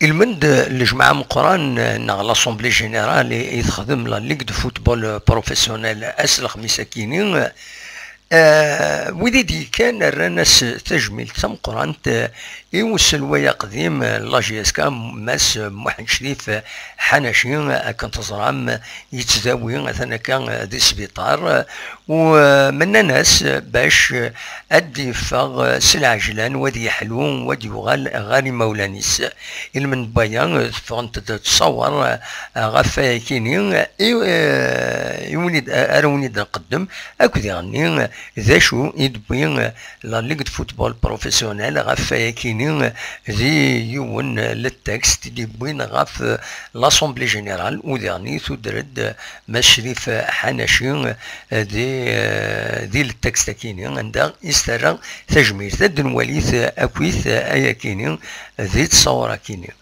المند الجماعة مقران نا لاسومبلي جينيرال يخدم لا ليغ دو فوتبول بروفيسيونيل اس الخميس كينين. وديدي كان الرناس تجميل تم قرانت يوصل ويا قديم لاجي اس كا ماس محمد شريف حناشي كان تزرام يتداوي مثلا كان دي سبيطار ومن ناس باش ادي فاغ سلعجلان ودي حلو ودي غالي مولانيس من بيان فانت تتصور غفا كيني يولد اروني نقدم اكو يعني ذا شو يدبين لا ليغ دو فوتبول بروفيسيونيل غف كينين ذي يون للتكست يدبين غف لاسومبلي جينيرال وداني تدرد مشرف حناشي ذي التكست كينين عندها يسترى تجميل تدن وليث اكويث ايا كينين ذي تصور كينين.